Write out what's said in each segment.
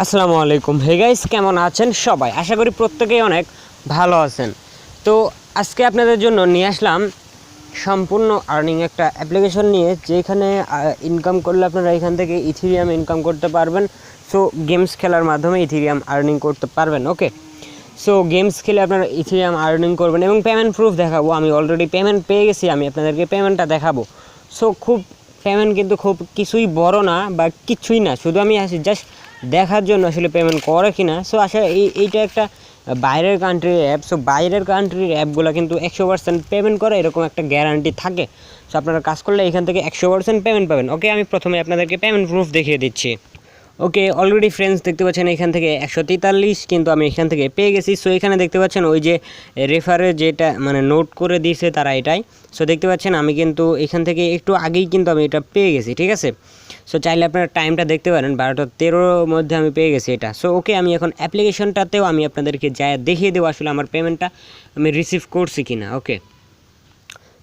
আসসালামু আলাইকুম। Hey guys, কেমন আছেন সবাই? আশা করি প্রত্যেকেই অনেক ভালো আছেন। তো আজকে আপনাদের জন্য নিয়ে আসলাম সম্পূর্ণ আর্নিং একটা অ্যাপ্লিকেশন নিয়ে, যেখানে ইনকাম করলে আপনারা এখান থেকে ইথিরিয়াম ইনকাম করতে পারবেন। সো গেমস খেলার মাধ্যমে ইথিরিয়াম আর্নিং করতে পারবেন। ওকে, সো গেমস খেলে আপনারা ইথিরিয়াম আর্নিং করবেন এবং পেমেন্ট প্রুফ দেখাবো। আমি অলরেডি পেমেন্ট পেয়ে গেছি, আমি আপনাদেরকে পেমেন্টটা দেখাবো। সো পেমেন্ট কিন্তু খুব কিছুই বড় না বা কিছুই না, শুধু আমি আসি জাস্ট দেখার জন্য আসলে পেমেন্ট করে কিনা। সো আসলে এইটা একটা বাইরের কান্ট্রির অ্যাপ। সো বাইরের কান্ট্রির অ্যাপগুলো কিন্তু 100% পেমেন্ট করে, এরকম একটা গ্যারান্টি থাকে। সো আপনারা কাজ করলে এখান থেকে 100% পেমেন্ট পাবেন। ওকে, আমি প্রথমে আপনাদেরকে পেমেন্ট প্রুফ দেখিয়ে দিচ্ছি। ওকে, অলরেডি ফ্রেন্ডস দেখতে পাচ্ছেন এখান থেকে 143 কিন্তু আমি এখান থেকে পেয়ে গেছি। সো এখানে দেখতে পাচ্ছেন ওই যে রেফারে যেটা মানে নোট করে দিয়েছে তারা এটাই। সো দেখতে পাচ্ছেন আমি কিন্তু এখান থেকে একটু আগেই কিন্তু আমি এটা পেয়ে গেছি, ঠিক আছে। সো চাইলে আপনারা টাইমটা দেখতে পারেন, 12:13 মধ্যে আমি পেয়ে গেছি এটা। সো ওকে, আমি এখন অ্যাপ্লিকেশনটাতেও আমি আপনাদেরকে যা দেখিয়ে দেবো আসলে আমার পেমেন্টটা আমি রিসিভ করছি কিনা। ওকে,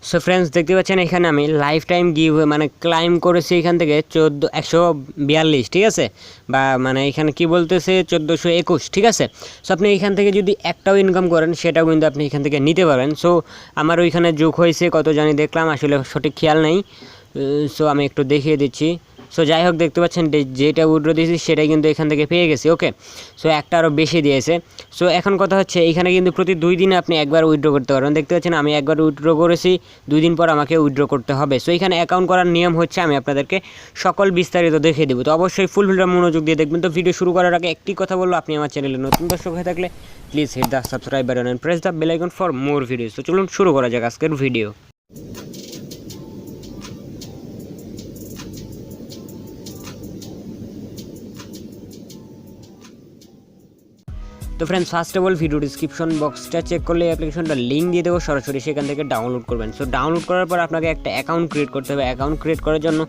সো ফ্রেন্ডস দেখতে পাচ্ছেন এখানে আমি লাইফ টাইম গিভ মানে ক্লাইম করেছি এখান থেকে 142, ঠিক আছে, বা মানে এখানে কি বলতেছে 1421, ঠিক আছে। সো আপনি এখান থেকে যদি একটাও ইনকাম করেন সেটাও কিন্তু আপনি এখান থেকে নিতে পারবেন। সো আমার ওইখানে যোগ হয়েছে কত জানি দেখলাম, আসলে সঠিক খেয়াল নেই। সো আমি একটু দেখিয়ে দিচ্ছি। সো যাই হোক, দেখতে পাচ্ছেন যেটা উইথড্র দিয়েছি সেটাই কিন্তু এখান থেকে পেয়ে গেছি। ওকে, সো একটা আরও বেশি দিয়েছে। সো এখন কথা হচ্ছে এইখানে কিন্তু প্রতি 2 দিনে আপনি একবার উইথড্র করতে পারবেন। দেখতে পাচ্ছেন আমি একবার উইথড্র করেছি, 2 দিন পর আমাকে উইথড্র করতে হবে। সো এখানে অ্যাকাউন্ট করার নিয়ম হচ্ছে, আমি আপনাদেরকে সকল বিস্তারিত দেখিয়ে দেবো। তো অবশ্যই ফুল ভিডিও মনোযোগ দিয়ে দেখবেন। তো ভিডিও শুরু করার আগে একটি কথা বলবো, আপনি আমার চ্যানেলে নতুন দর্শক হয়ে থাকলে please hit the subscribe button and press the bell icon for more videos. তো চলুন শুরু করা যাক আজকের ভিডিও। তো friends, first of all video description বক্সটা চেক করলে অ্যাপ্লিকেশনটা লিঙ্ক দিয়ে দেবো, সরাসরি সেখান থেকে ডাউনলোড করবেন। সো ডাউনলোড করার পর আপনাকে একটা অ্যাকাউন্ট ক্রিয়েট করতে হবে। অ্যাকাউন্ট ক্রিয়েট করার জন্য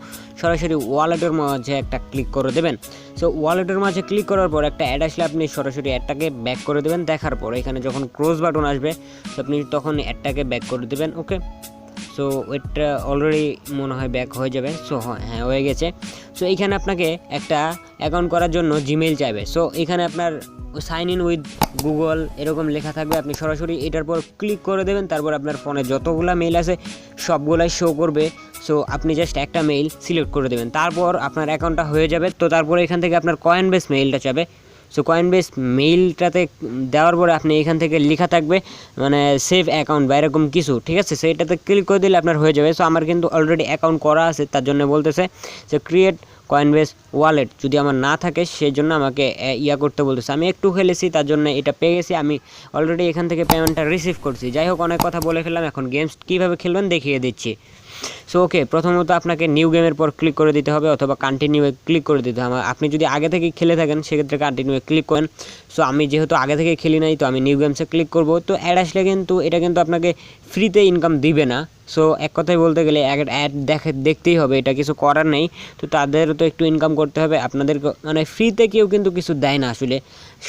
সরাসরি ওয়ালেটের মাঝে একটা ক্লিক করে দেবেন। সো ওয়ালেটের মাঝে ক্লিক করার পর একটা অ্যাড আসলে আপনি সরাসরি অ্যাডটাকে ব্যাক করে দেবেন। দেখার পর এখানে যখন ক্লোজ বাটন আসবে তো আপনি তখন অ্যাডটাকে ব্যাক করে দেবেন। ওকে, সো এটা অলরেডি মনে হয় ব্যাক হয়ে যাবে। সো হ্যাঁ, হয়ে গেছে। সো এইখানে আপনাকে একটা অ্যাকাউন্ট করার জন্য জিমেইল চাইবে। সো এখানে আপনার সাইন ইন উইথ গুগল এরকম লেখা থাকবে, আপনি সরাসরি এটার পর ক্লিক করে দেবেন। তারপর আপনার ফোনে যতগুলো মেইল আছে সবগুলাই শো করবে। সো আপনি জাস্ট একটা মেইল সিলেক্ট করে দেবেন, তারপর আপনার অ্যাকাউন্টটা হয়ে যাবে। তো তারপরে এখান থেকে আপনার কয়েনবেস মেইলটা চাবে। সো কয়েনবেস মেইলটাতে দেওয়ার পরে আপনি এখান থেকে লেখা থাকবে মানে সেভ অ্যাকাউন্ট বা এরকম কিছু, ঠিক আছে। সো এটাতে ক্লিক করে দিলে আপনার হয়ে যাবে। সো আমার কিন্তু অলরেডি অ্যাকাউন্ট করা আছে, তার জন্য বলতেছে যে ক্রিয়েট কয়েনবেস ওয়ালেট। যদি আমার না থাকে সেই জন্য আমাকে করতে বলতেছে। আমি একটু খেলেছি, তার জন্য এটা পেয়ে গেছি। আমি অলরেডি এখান থেকে পেমেন্টটা রিসিভ করছি। যাই হোক, অনেক কথা বলে ফেললাম, এখন গেমস কীভাবে খেলবেন দেখিয়ে দিচ্ছি। সো ওকে, প্রথমত আপনাকে নিউ গেমের পর ক্লিক করে দিতে হবে অথবা কন্টিনিউয়ে ক্লিক করে দিতে হবে। আপনি যদি আগে থেকে খেলে থাকেন সেক্ষেত্রে কন্টিনিউয়ে ক্লিক করেন। সো আমি যেহেতু আগে থেকে খেলি নাই, তো আমি নিউ গেমসে ক্লিক করব। তো অ্যাড আসলে কিন্তু এটা কিন্তু আপনাকে ফ্রিতে ইনকাম দিবে না। সো এক কথায় বলতে গেলে অ্যাড দেখতেই হবে, এটা কিছু করার নেই। তো তাদেরও তো একটু ইনকাম করতে হবে, আপনাদের মানে ফ্রিতে কেউ কিন্তু কিছু দেয় না আসলে।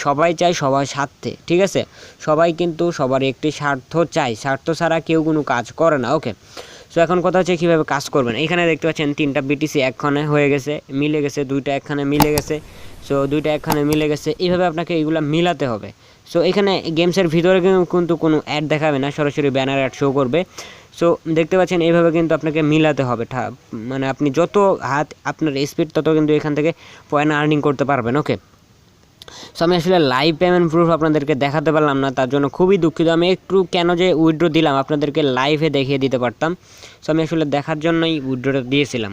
সবাই চায় সবার স্বার্থে, ঠিক আছে। সবাই কিন্তু সবার একটি স্বার্থ চায়, স্বার্থ ছাড়া কেউ কোনো কাজ করে না। ওকে, সো এখন কথা হচ্ছে কীভাবে কাজ করবেন। এখানে দেখতে পাচ্ছেন 3টা বিটিসি একখানে হয়ে গেছে, মিলে গেছে, 2টা একখানে মিলে গেছে। সো 2টা একখানে মিলে গেছে, এইভাবে আপনাকে এইগুলো মিলাতে হবে। সো এখানে গেমসের ভিতরে কিন্তু কোনো অ্যাড দেখাবে না, সরাসরি ব্যানার অ্যাড শো করবে। সো দেখতে পাচ্ছেন এইভাবে কিন্তু আপনাকে মিলাতে হবে, মানে আপনি যত হাত আপনার স্পিড তত কিন্তু এখান থেকে পয়েন্ট আর্নিং করতে পারবেন। ওকে, সো আমি আসলে লাইভ পেমেন্ট প্রুফ আপনাদেরকে দেখাতে পারলাম না, তার জন্য খুবই দুঃখিত। আমি একটু কেন যে উইথড্র দিলাম আপনাদেরকে লাইভে দেখিয়ে দিতে পারতাম। সো আমি আসলে দেখার জন্যই উইথড্রটা দিয়েছিলাম।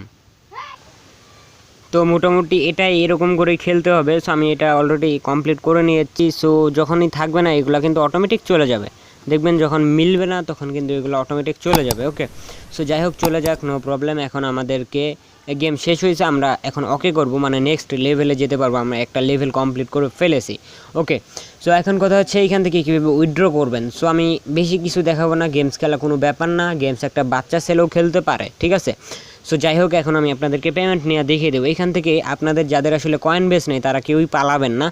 তো মোটামুটি এটাই এরকম করেই খেলতে হবে। সো আমি এটা অলরেডি কমপ্লিট করে নিয়েছি। সো যখনই থাকবে না এগুলো কিন্তু অটোমেটিক চলে যাবে, দেখবেন যখন মিলবে না তখন কিন্তু এগুলো অটোমেটিক চলে যাবে। ওকে, সো যাই হোক, চলে যাক, নো প্রবলেম। এখন আমাদেরকে গেম শেষ হয়েছে, আমরা এখন ওকে করব, মানে নেক্সট লেভেলে যেতে পারবো। আমরা একটা লেভেল কমপ্লিট করে ফেলেছি। ওকে, সো এখন কথা হচ্ছে এইখান থেকে কীভাবে উইথড্র করবেন। সো আমি বেশি কিছু দেখাবো না, গেমস খেলা কোনো ব্যাপার না, গেমস একটা বাচ্চা ছেলেও খেলতে পারে, ঠিক আছে। সো যাই হোক, এখন আমি আপনাদেরকে পেমেন্ট নিয়ে দেখিয়ে দেবো। এখান থেকে আপনাদের যাদের আসলে কয়েন বেস নেই তারা কেউই পালাবেন না।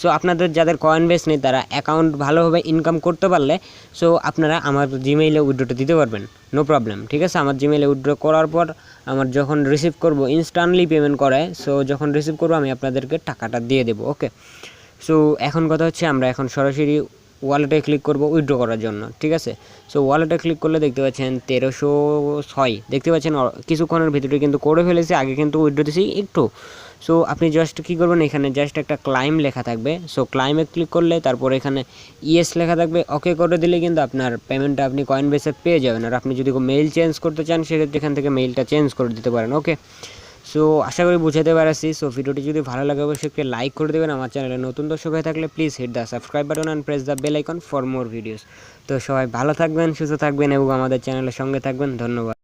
সো আপনাদের যাদের কয়েন বেস নেই তারা অ্যাকাউন্ট ভালোভাবে ইনকাম করতে পারলে সো আপনারা আমার জিমেইলে উইথড্রটা দিতে পারবেন, নো প্রবলেম। ঠিক আছে, আমার জিমেইলে উইথড্র করার পর আমার যখন রিসিভ করব ইনস্ট্যান্টলি পেমেন্ট করে, সো যখন রিসিভ করবো আমি আপনাদেরকে টাকাটা দিয়ে দেবো। ওকে, সো এখন কথা হচ্ছে আমরা এখন সরাসরি ওয়ালেটে ক্লিক করব উইথড্র করার জন্য। ঠিক আছে, সো ওয়ালেটে ক্লিক করলে দেখতে পাচ্ছেন 1306 দেখতে পাচ্ছেন কিছুক্ষণের ভিতরে কিন্তু করে ফেলেছি, আগে কিন্তু উইথড্র দিয়েছি একটু। সো আপনি জাস্ট কী করবেন, এখানে জাস্ট একটা ক্লাইম লেখা থাকবে, সো ক্লাইমে ক্লিক করলে তারপর এখানে ইয়েস লেখা থাকবে, ওকে করে দিলে কিন্তু আপনার পেমেন্টটা আপনি কয়েন বেসে পেয়ে যাবেন। আর আপনি যদি মেইল চেঞ্জ করতে চান সেক্ষেত্রে এখান থেকে মেইলটা চেঞ্জ করে দিতে পারেন। ওকে, সো আশা করি বুঝাতে পারছি। সো ভিডিওটি যদি ভালো লাগে অবশ্যই একটি লাইক করে দেবেন। আমার চ্যানেলে নতুন দর্শক হয়ে থাকলে please hit the subscribe button and press the bell icon for more videos. তো সবাই ভালো থাকবেন, সুস্থ থাকবেন এবং আমাদের চ্যানেলের সঙ্গে থাকবেন। ধন্যবাদ।